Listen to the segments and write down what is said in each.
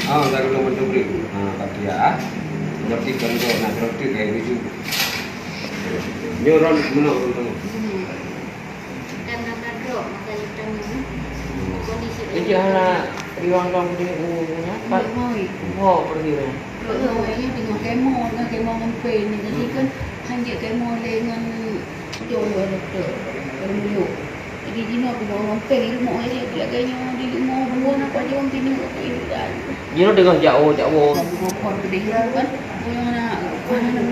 Oh, dari nomor dubri. Nah, tapi ya, berarti kan tuh, nah berarti kayak gitu. Nyoron mana orang Karena kadro makanya kami kondisi. Jadi anak riwang dong di umumnya Pak. Oh, pergi ya. Rồi ini dengan kemo ngempe ni jadi kan hanya kemo dengan jauh ada tu bermulu. Jadi jino aku mau ngempe itu mau aja laganya di mau buat apa dia orang tini aku ini dah. Jino dengan jauh. Mau kon gede kan. Punya anak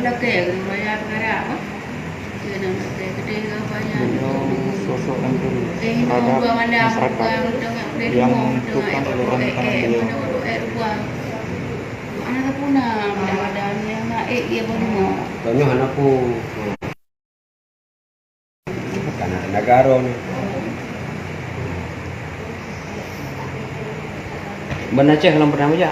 belakang bayar negara apa? Dia nak gede ke banyak. Sosok yang dulu Terhadap masyarakat yang menentukan aliran tanah beliau. Anak pun ada yang naik dia baru mau. Tanya anakku. Karena negara ni. Benar Aceh kalau pernah aja.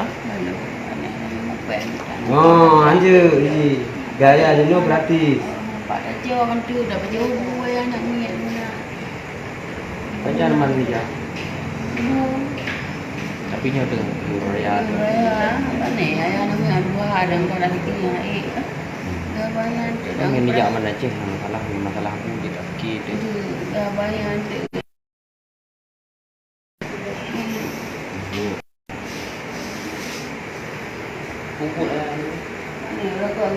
Oh, anjir, ini gaya jenuh berarti. Pak Aceh orang tu dah berjauh dua anak ni. Baca nama dia. Tapi nyo dengan Raya. Apa ni? Ayah nama dua ada kau dah tinggal naik. Dah bayar tu. Ini zaman Aceh masalah aku tidak kita. Dah bayar tu. Pupuk lah. Ni rokok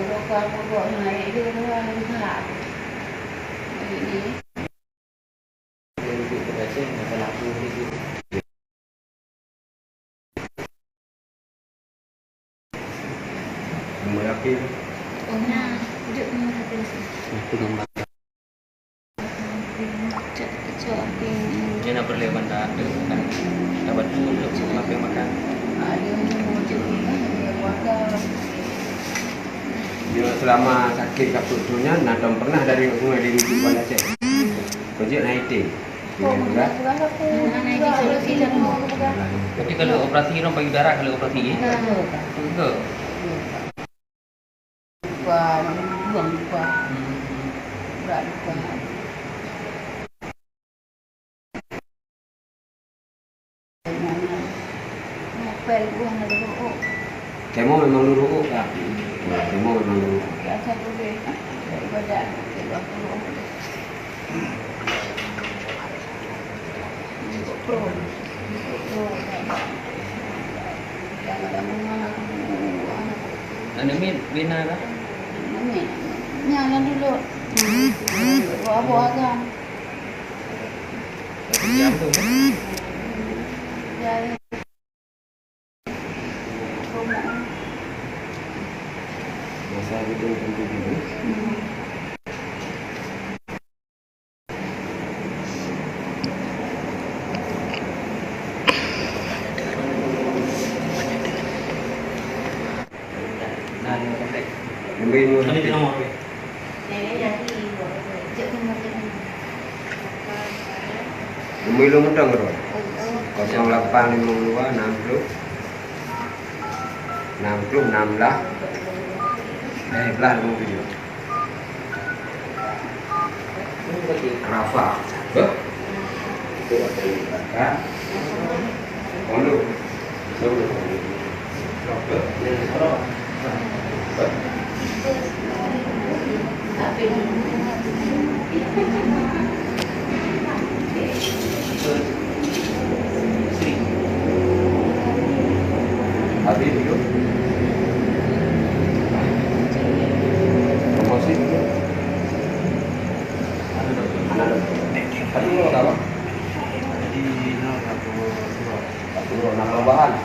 naik dia dah salah. Ini. Aceh masalah aku itu. Merapi. Oh nah, duduk ni habis. Itu gambar. Kecil Dia nak perlu benda kan dapat untuk makan. Dia mau jadi warga. Dia selama sakit kat perutnya, nadam pernah dari sungai di Kuala Aceh. Projek naik ting. Tapi kalau operasi orang bagi darah kalau operasi ni. Ke? Buang lupa. Berat lupa. Ngopel buang ada rokok. Kemo memang luruk tak? Kemo memang luruk. Biasa boleh daripada keluar keluar. Pro. Jangan ada mana anak. Dan ini bina lah. Nyala dulu. Bawa agam. Diam tu. Jadi. Masa itu tentu dulu. Ini di nomor. Pemilu mudang bro. 0852 60 16 belah 57. Rafa. Itu ada di belakang. Lalu. Habis itu promosi tadi lo apa? Di nama bahan.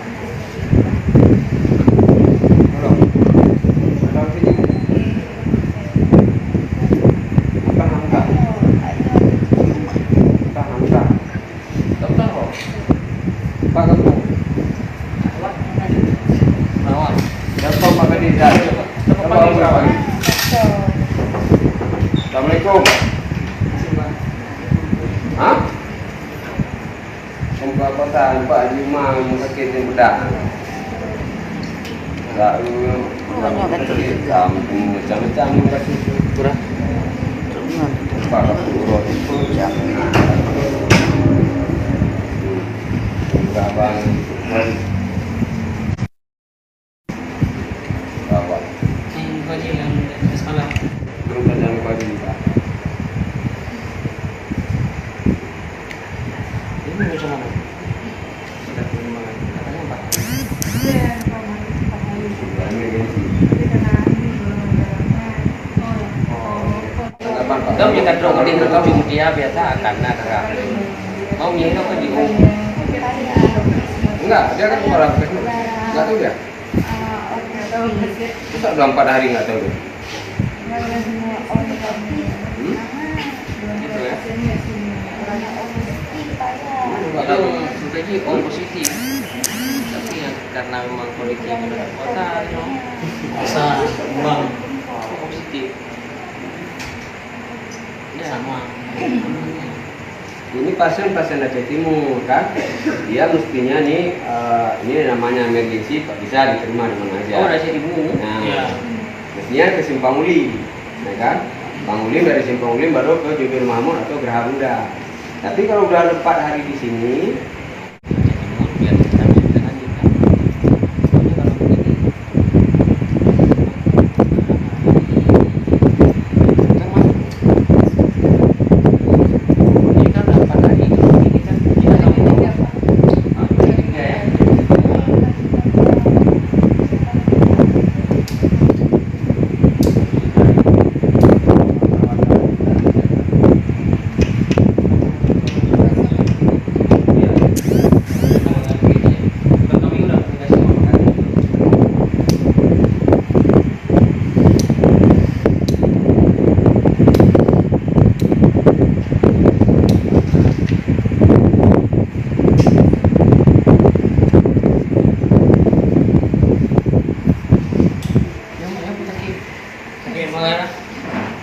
Assalamualaikum. Hah? Muka kosan Pak Juma sakit yang bedak. Lalu macam-macam kasih kurang. Pak urut itu jangan. Abang baju juga. Ini macam mana? Sudah perkembangan. Katanya 4 hari. Emergency. Kapan Pak? Kau jika drone gede kau bingung dia biasa karena kakak. Mau nyanyi kau di Enggak, dia kan orang Facebook. Enggak tahu dia. Masa udah 4 hari enggak tahu dia. gitu ya. Kalau sebenarnya all positif. Tapi ya karena memang kondisinya pada kota, Bisa memang positif. Ya sama. Ini pasien Aceh Timur kan, dia mestinya nih ini namanya emergency, tak bisa diterima di mana aja. Oh, dari ibu. Nah, Iya. mestinya ke Simpang Uli, ya kan? Simpang Uli, dari Simpang Uli baru ke Jubir Mahmud atau Geraha Buddha. Tapi kalau udah 4 hari di sini, Biar kita bisa lanjutkan. Soalnya kalau begini, ini kan 4 hari, ini kan kita tahu. Ah, ini enggak ya?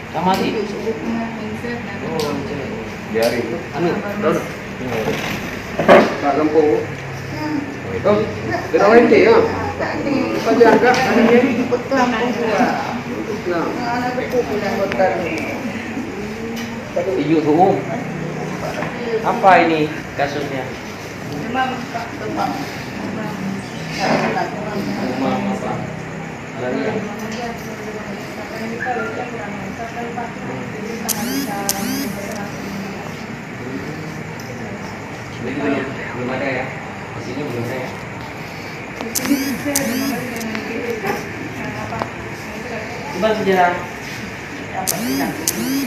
Sama sih. biarin. Anu, duduk. Pak Lempo. Itu, dirawat ya. Pak jaga, ada ini. Ijuk umum. Apa ini kasusnya? Demam apa? Malaria. Jadi belum ada ya? Di sini belum ada ya? Coba sejarah.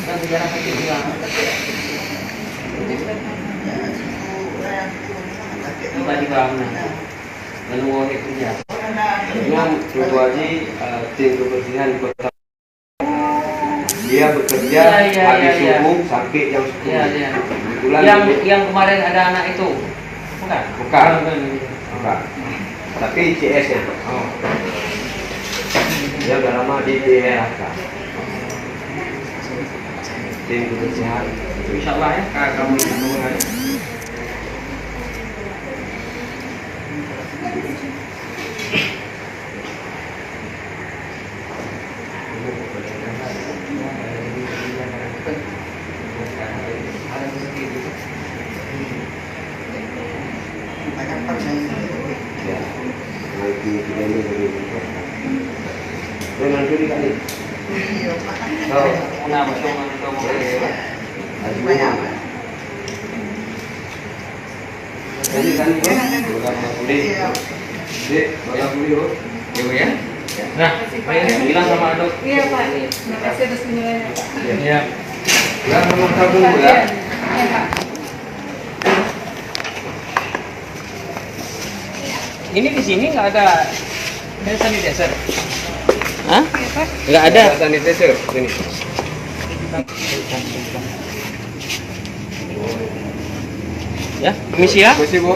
Coba sejarah kecil juga. Coba di bawah mana? Lalu mau kerja. Dengan Tutu Haji, tim kebersihan di kota. Dia bekerja habis subuh sampai jam 10. Iya, iya. Kebetulan Yang kemarin ada anak itu, bukan? bukan. Bukan. Tapi CS-nya. Oh. Dia udah lama di DRK. Tim kebersihan. Insya Allah ya, kamu itu ya. Ya. Nanti kita ini begini. Dengan diri kali. So, una masuk untuk Haji Umar. Jadi kan ya, Dek, bayar dulu yuk. Ibu ya. Nah, bilang sama dok. Iya Pak, terima kasih atas penilaiannya Pak. Ya. Ya, nomor tabung ya. Iya Pak. Ini di sini nggak ada hand sanitizer. Hah? Nggak ada. Sanitizer sini. Ya, permisi ya. Kasih, Bu.